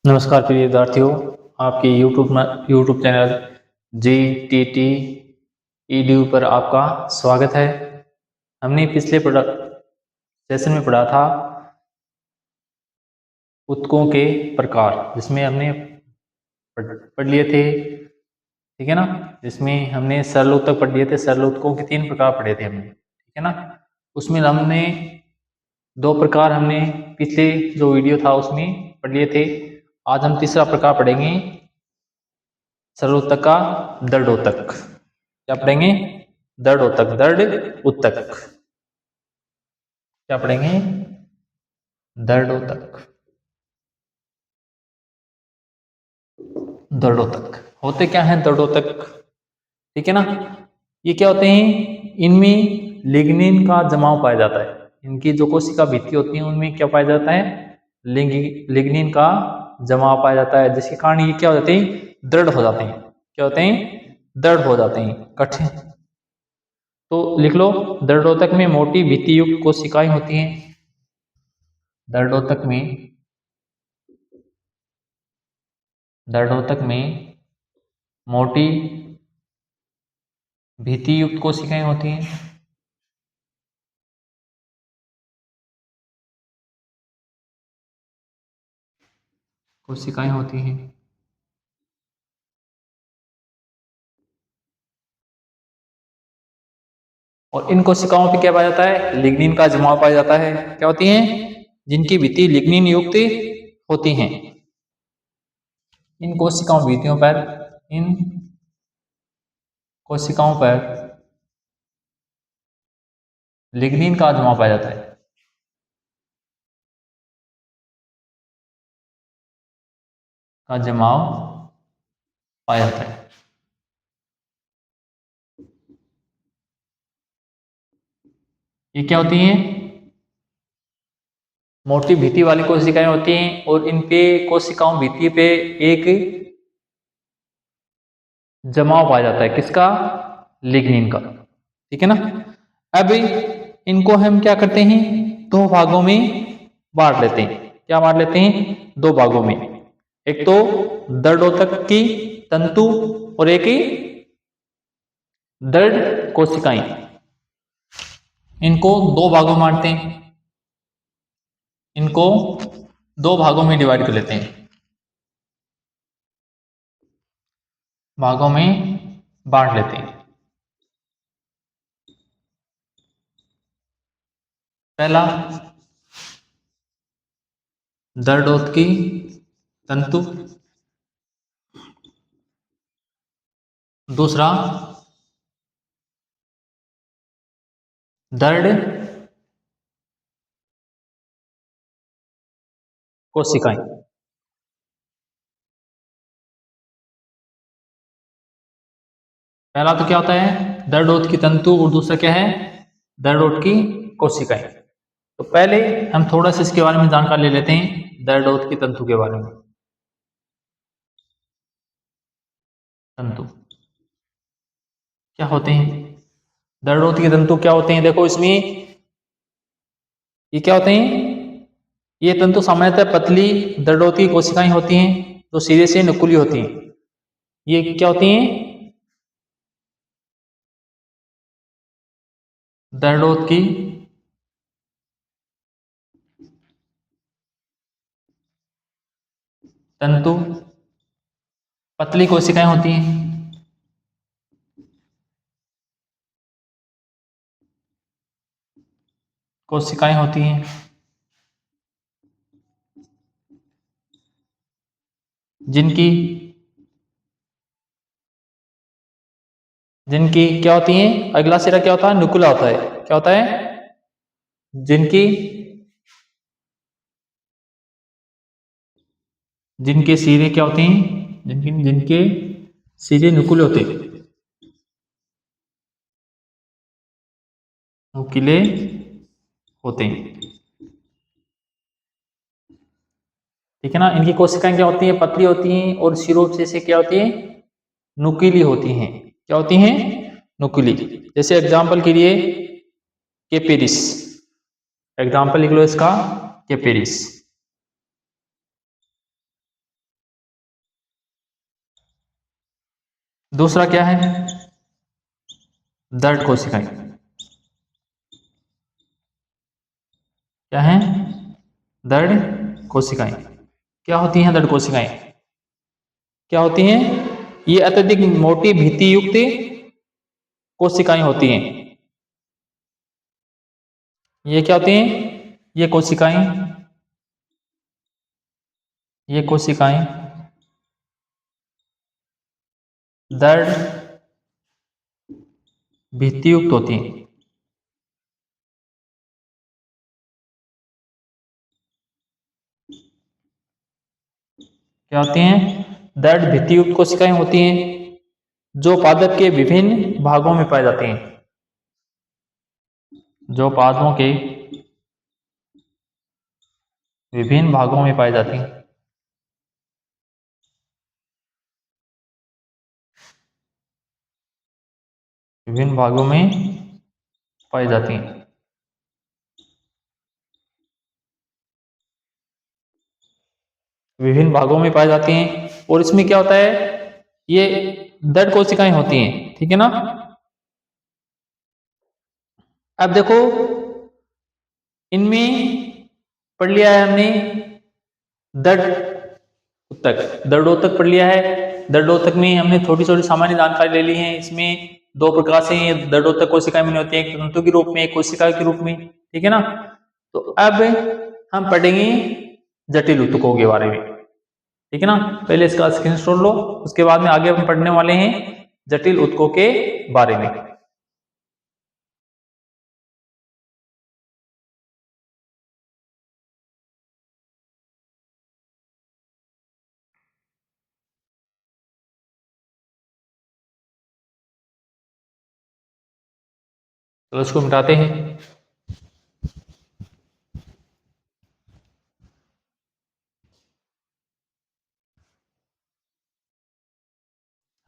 नमस्कार प्रिय विद्यार्थियों, आपके यूट्यूब चैनल GTT EDU पर आपका स्वागत है। हमने पिछले सेशन में पढ़ा था उत्तकों के प्रकार, जिसमें हमने पढ़ लिए थे, ठीक है ना। जिसमें हमने सरल उत्तक पढ़ लिए थे। सरल उत्तकों के 3 प्रकार पढ़े थे हमने, ठीक है ना। उसमें हमने 2 प्रकार हमने पिछले जो वीडियो था उसमें पढ़ लिए थे। आज हम तीसरा प्रकार पढ़ेंगे, सरलोत्तक का दृढ़ोत्तक। क्या पढ़ेंगे? दृढ़ोत्तक, दृढ़ उत्तक। क्या पढ़ेंगे? दृढ़ोत्तक। दृढ़ोत्तक होते क्या है? दृढ़ोत्तक, ठीक है ना। ये क्या होते हैं? इनमें लिग्निन का जमाव पाया जाता है। इनकी जो कोशिका भित्ति होती है उनमें क्या पाया जाता है? लिग्निन का जमाव पाया जाता है, जिसके कारण ये क्या हो जाते हैं? दृढ़ हो जाते हैं। क्या होते हैं? दृढ़ हो जाते हैं, कठिन। तो लिख लो, दृढ़ोत्तक में मोटी भित्ति युक्त कोशिकाएं होती हैं। दृढ़ोत्तक में मोटी भित्ति युक्त कोशिकाएं होती हैं। कोशिकाएं होती हैं। और इन कोशिकाओं पे क्या पाया जाता है? लिग्निन का जमाव पाया जाता है। क्या होती हैं? जिनकी भित्ति लिग्निन युक्त होती हैं। इन कोशिकाओं पर लिग्निन का जमाव पाया जाता है। का जमाव पाया जाता है। ये क्या होती हैं? मोटी भित्ति वाली कोशिकाएं होती हैं, और इन पे कोशिकाओं भित्ति पे एक जमाव पाया जाता है। किसका? लिग्निन का, ठीक है ना। अब इनको हम क्या करते हैं? 2 भागों में बांट लेते हैं। क्या बांट लेते हैं? 2 भागों में। एक तो दृढ़ोत्तक की तंतु और एक दृढ़ कोशिकाएं। इनको 2 भागों में बांटते हैं। इनको 2 भागों में डिवाइड कर लेते हैं। भागों में बांट लेते हैं। पहला, दृढ़ोत्तक की तंतु। दूसरा, दृढ़ कोशिकाएं। पहला तो क्या होता है? दृढ़ोत्तक की तंतु, और दूसरा क्या है? दृढ़ोत्तक की कोशिकाएं। तो पहले हम थोड़ा सा इसके बारे में जानकारी ले लेते हैं, दृढ़ोत्तक की तंतु के बारे में। तंतु क्या होते हैं? दृढ़ोत्तक के तंतु क्या होते हैं? देखो इसमें ये क्या होते हैं? ये तंतु सामान्यतः पतली दृढ़ोत्तक की कोशिकाएं होती हैं, जो सिरे से नुकीली होती हैं। ये क्या होती हैं? दृढ़ोत्तक की तंतु पतली कोशिकाएं होती हैं। कोशिकाएं होती हैं जिनकी जिनकी क्या होती हैं? अगला सिरा क्या होता है? नुकीला होता है। क्या होता है? जिनकी जिनके सिरे क्या होते हैं? जिनके सिरे नुकीले होते हैं। नुकीले होते हैं, ठीक है ना। इनकी कोशिकाएं क्या होती हैं? पतली होती हैं, और सिरों से क्या होती है? नुकीली होती हैं। क्या होती हैं? नुकीली। जैसे एग्जाम्पल के लिए केपेरिस, एग्जाम्पल लिख लो इसका, केपेरिस। दूसरा क्या है, दृढ़ कोशिकाएं। क्या है, दृढ़ कोशिकाएं। क्या होती हैं दृढ़ कोशिकाएं, क्या होती हैं, ये अत्यधिक मोटी भित्ति युक्त कोशिकाएं होती हैं। ये क्या होती हैं, ये कोशिकाएं, ये कोशिकाएं दृढ़ भित्ति युक्त होती हैं। क्या होती हैं, दृढ़ भित्ति युक्त कोशिकाएं होती हैं, जो पादप के विभिन्न भागों में पाई जाती हैं। जो पादपों के विभिन्न भागों में पाई जाती हैं। विभिन्न भागों में पाई जाती हैं। विभिन्न भागों में पाई जाती हैं। और इसमें क्या होता है, ये दृढ़ कोशिकाएं होती हैं, ठीक है ना। अब देखो, इनमें पढ़ लिया है हमने दृढ़ ऊतक, दृढ़ोतक पढ़ लिया है। दृढ़ोतक में हमने थोड़ी थोड़ी सामान्य जानकारी ले ली है। इसमें दो प्रकार से दृढ़ोतक कोशिकाएं बनी होती है, एक तंतु के रूप में, एक कोशिका के रूप में, ठीक है ना। तो अब हम पढ़ेंगे जटिल ऊतकों के बारे में, ठीक है ना। पहले इसका स्क्रीनशॉट लो, उसके बाद में आगे हम पढ़ने वाले हैं जटिल ऊतकों के बारे में। तो इसको मिटाते हैं।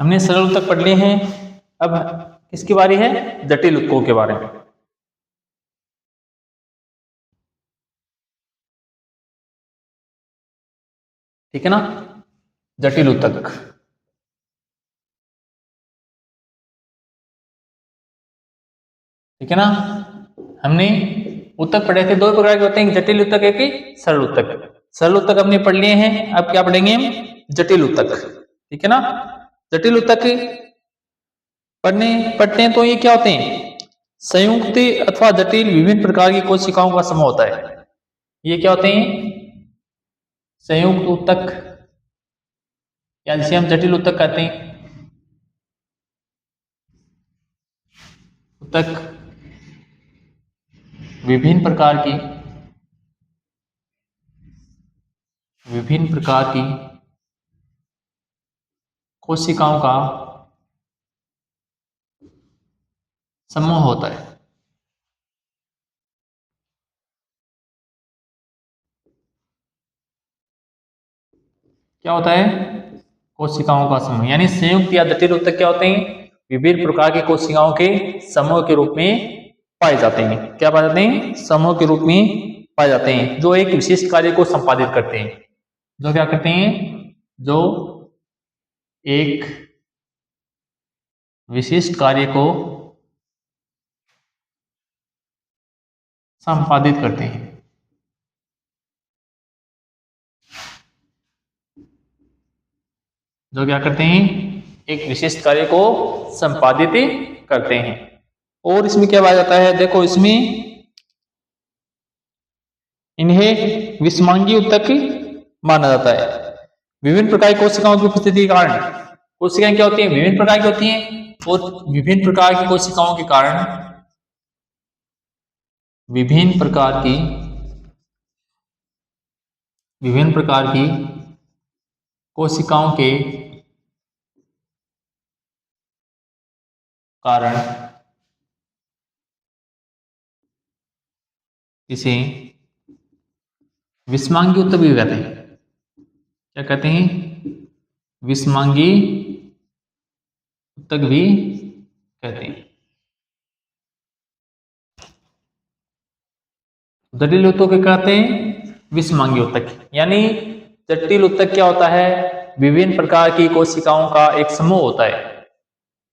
हमने सरल ऊतक पढ़ लिए हैं, अब किसकी बारी है, जटिल ऊतकों के बारे में। ठीक है ना, जटिल ऊतक। ठीक है ना, हमने ऊतक पढ़े थे, दो प्रकार के होते हैं, एक जटिल ऊतक, एक सरल ऊतक। सरल ऊतक हमने पढ़ लिए हैं, अब क्या पढ़ेंगे हम, जटिल ऊतक। ठीक है ना, जटिल ऊतक पढ़ते हैं तो ये क्या होते हैं, संयुक्त अथवा जटिल विभिन्न प्रकार की कोशिकाओं का समूह होता है। ये क्या होते हैं, संयुक्त ऊतक, या जिसे हम जटिल ऊतक कहते हैं। ऊतक विभिन्न प्रकार की कोशिकाओं का समूह होता है। क्या होता है, कोशिकाओं का समूह, यानी संयुक्त या जटिल ऊतक क्या होते हैं, विभिन्न प्रकार की कोशिकाओं के समूह के रूप में पाए जाते हैं। क्या पाए जाते हैं, समूह के रूप में पाए जाते हैं, जो एक विशिष्ट कार्य को संपादित करते हैं। जो क्या करते हैं, जो एक विशिष्ट कार्य को संपादित करते हैं। जो क्या करते हैं, एक विशिष्ट कार्य को संपादित करते हैं। और इसमें क्या पाया जाता है, देखो इसमें इन्हें विषमांगी ऊतक माना जाता है। विभिन्न प्रकार की कोशिकाओं की उपस्थिति के कारण, कोशिकाएं क्या होती हैं, विभिन्न प्रकार की होती हैं, और विभिन्न प्रकार की कोशिकाओं के कारण विभिन्न प्रकार की कोशिकाओं के कारण इसे विषमांगी ऊतक भी कहते हैं। क्या कहते हैं, विषमांगी ऊतक भी कहते हैं। जटिल ऊतक क्या कहते हैं, विषमांगी ऊतक। यानी जटिल ऊतक क्या होता है, विभिन्न प्रकार की कोशिकाओं का एक समूह होता है।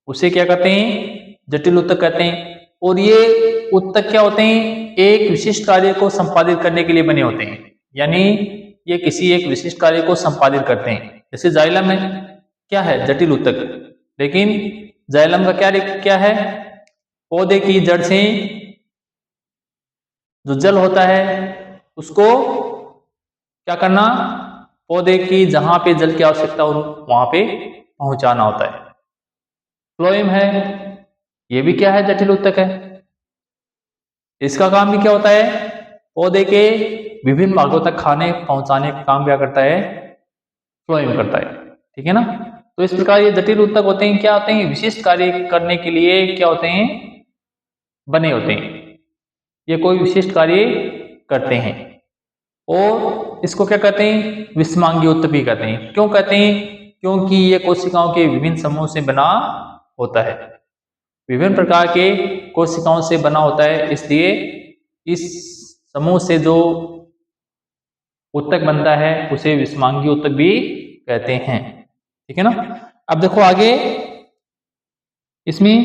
उसे क्या कहते हैं, जटिल ऊतक कहते हैं। और ये ऊतक क्या होते हैं, एक विशिष्ट कार्य को संपादित करने के लिए बने होते हैं, यानी ये किसी एक विशिष्ट कार्य को संपादित करते हैं। जैसे जाइलम है, क्या है, जटिल ऊतक, लेकिन जाइलम का क्या है, पौधे की जड़ से जो जल होता है उसको क्या करना, पौधे की जहां पे जल की आवश्यकता हो वहां पे पहुंचाना होता है। फ्लोएम है, ये भी क्या है, जटिल ऊतक है। इसका काम भी क्या होता है, पौधे के विभिन्न भागों तक खाने पहुंचाने का काम क्या करता है, फ्लोएम करता है। ठीक है ना। तो इस प्रकार ये जटिल ऊतक होते हैं, क्या होते हैं, विशिष्ट कार्य करने के लिए क्या होते हैं, बने होते हैं। ये कोई विशिष्ट कार्य करते हैं। और इसको क्या कहते हैं, विषमांगी ऊतक भी कहते हैं। क्यों कहते हैं, क्योंकि ये कोशिकाओं के विभिन्न समूह से बना होता है, विभिन्न प्रकार के कोशिकाओं से बना होता है, इसलिए इस समूह से जो ऊतक बनता है उसे विषमांगी ऊतक भी कहते हैं। ठीक है ना। अब देखो आगे इसमें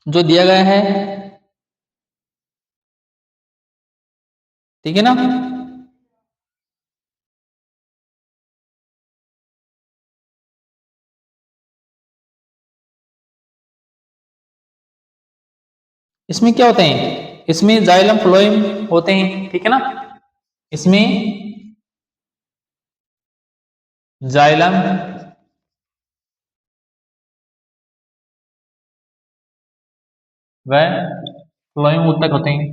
जो दिया गया है, ठीक है ना, इसमें क्या होते हैं, इसमें जाइलम फ्लोएम होते हैं। ठीक है ना। इसमें जाइलम व फ्लोएम ऊतक होते हैं।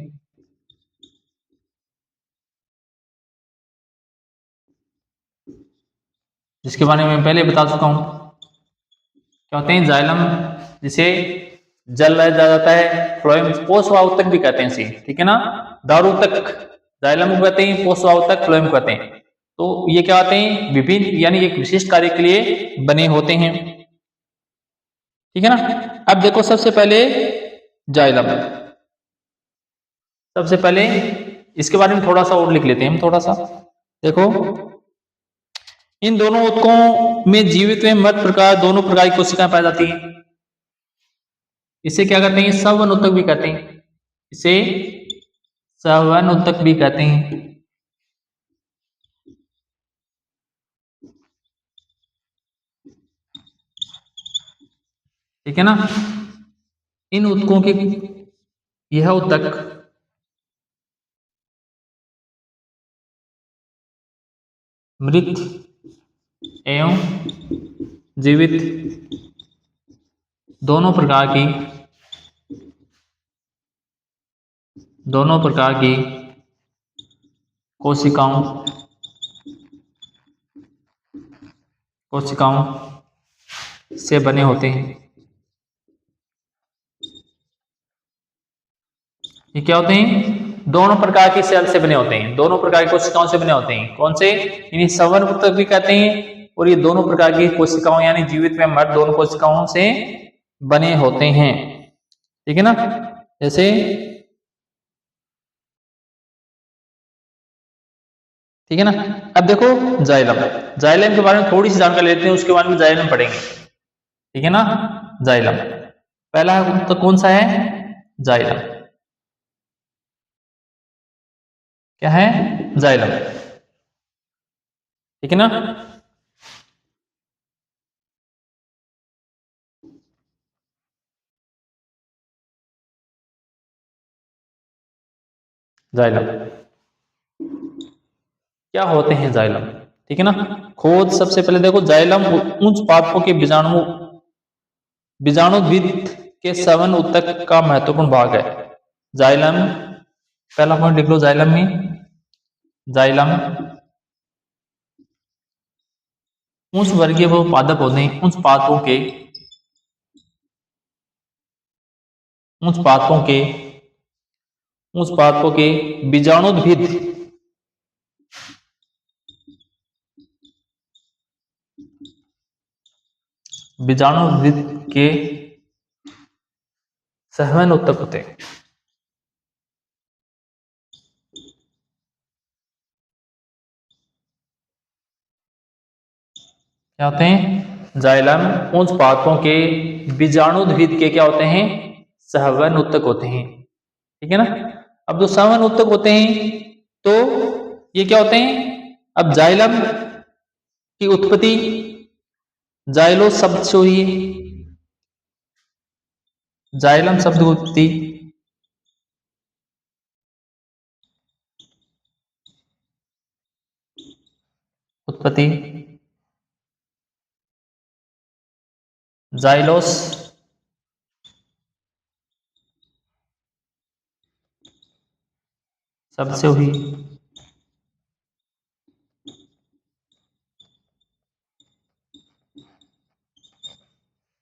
जिसके बारे में मैं पहले बता चुका हूं, क्या होते हैं, जाइलम जिसे जल रह जाता है, फ्लोएम पोषवाहक तक भी कहते हैं इसे। ठीक है ना। दारू तक जाइलम को कहते हैं, पोषवाहक तक फ्लोएम कहते हैं। तो ये क्या होते हैं, विभिन्न यानी एक विशिष्ट कार्य के लिए बने होते हैं। ठीक है ना। अब देखो सबसे पहले जाइलम, सबसे पहले इसके बारे में थोड़ा सा और लिख लेते हैं हम, थोड़ा सा देखो, इन दोनों ऊतकों में जीवित में मृत प्रकार दोनों प्रकार की कोशिकाएं पाई जाती हैं। इसे क्या कहते हैं, सवन ऊतक भी कहते हैं, इसे सवन ऊतक भी कहते हैं। ठीक है ना। इन ऊतकों के, यह ऊतक मृत एवं जीवित दोनों प्रकार की, दोनों प्रकार की कोशिकाओं कोशिकाओं से बने होते हैं। ये क्या होते हैं, दोनों प्रकार की सेल से बने होते हैं, दोनों प्रकार की कोशिकाओं से बने होते हैं। कौन से, इन्हें सवन ऊतक भी कहते हैं। और ये दोनों प्रकार की कोशिकाओं यानी जीवित में मृत दोनों कोशिकाओं से बने होते हैं। ठीक है ना। जैसे, ठीक है ना। अब देखो जाइलम, जाइलम के बारे में थोड़ी सी जानकारी लेते हैं, उसके बाद में जाइलम पढ़ेंगे। ठीक है ना। जाइलम पहला तो कौन सा है, जाइलम, क्या है, जाइलम। ठीक है ना। जाइलम क्या होते हैं, जाइलम। ठीक है ना। खोज सबसे पहले देखो, जाइलम उच्च पादपों के बीजाणुद्भिद के सवन ऊतक का महत्वपूर्ण भाग है। जाइलम, पहला पॉइंट लिख लो, जाइलम में, जाइलम उच्च वर्गीय वो पादप होते हैं, उच्च पादपों के उच्च पादपों के बीजाणुद्भिद बीजाणुद्भिद के सहवन ऊतक होते हैं। क्या होते हैं, जाइलम पुंज पादपों के बीजाणुद्भिद के क्या होते हैं, सहवन उत्तक होते हैं, ठीक है ना। अब जो सहवन उत्तक होते हैं तो ये क्या होते हैं, अब जाइलम की उत्पत्ति जाइलो शब्द से हुई है, जाइलम शब्द की उत्पत्ति उत्पत्ति जाइलोस शब्द से हुई,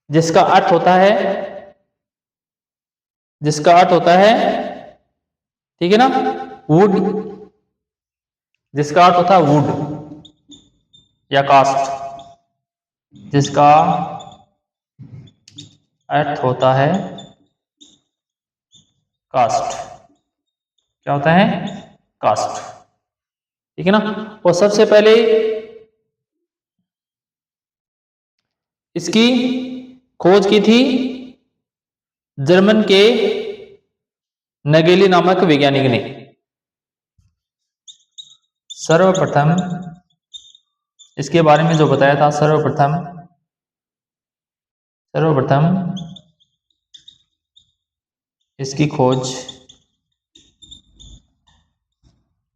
जिसका अर्थ होता है, जिसका अर्थ होता है, ठीक है ना, वुड, जिसका अर्थ होता है वुड या कास्ट, जिसका अर्थ होता है कास्ट, क्या होता है, कास्ट, ठीक है ना। और सबसे पहले इसकी खोज की थी जर्मन के नगेली नामक वैज्ञानिक ने, सर्वप्रथम इसके बारे में जो बताया था, सर्वप्रथम इसकी खोज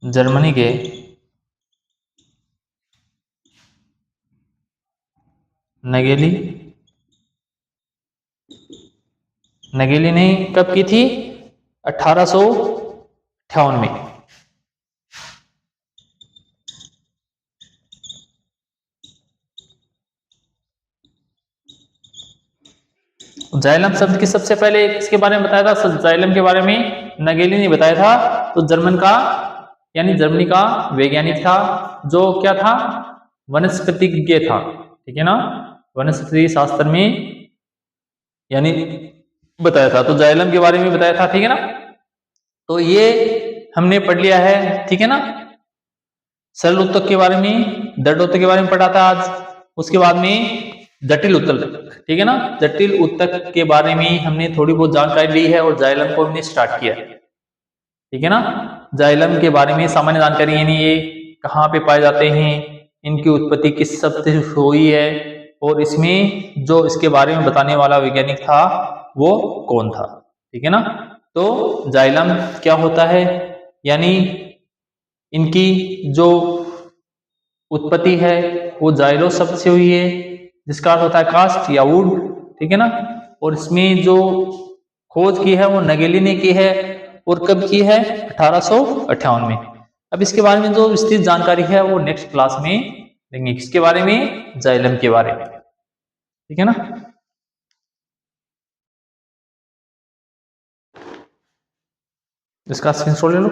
जर्मनी के नगेली ने कब की थी, 1858 में। जाइलम शब्द की सबसे पहले इसके बारे में बताया था, जाइलम के बारे में नगेली ने बताया था, तो जर्मन का यानी जर्मनी का वैज्ञानिक था, जो क्या था, वनस्पतिज्ञ था, ठीक है ना, वनस्पति शास्त्र में यानी बताया था, तो जाइलम के बारे में बताया था, ठीक है ना। तो ये हमने पढ़ लिया है, ठीक है ना। सरल उत्तक के बारे में, दृढ़ उत्तक के बारे में पढ़ा था आज, उसके बाद में जटिल उत्तक, ठीक है ना, जटिल उत्तक के बारे में हमने थोड़ी बहुत जानकारी ली है और जाइलम को हमने स्टार्ट किया है, ठीक है ना। जाइलम के बारे में सामान्य जानकारी, यानी ये कहाँ पे पाए जाते हैं, इनकी उत्पत्ति किस शब्द से हुई है, और इसमें जो इसके बारे में बताने वाला वैज्ञानिक था वो कौन था, ठीक है ना। तो जाइलम क्या होता है, यानी इनकी जो उत्पत्ति है वो जाइलो शब्द से हुई है, जिसका अर्थ होता है कास्ट या वुड, ठीक है ना। और इसमें जो खोज की है वो नगेली ने की है, और कब की है, 1858 में। अब इसके बारे में जो विस्तृत जानकारी है वो नेक्स्ट क्लास में देंगे, किसके बारे में, जाइलम के बारे में, ठीक है ना। इसका स्क्रीनशॉट ले लो।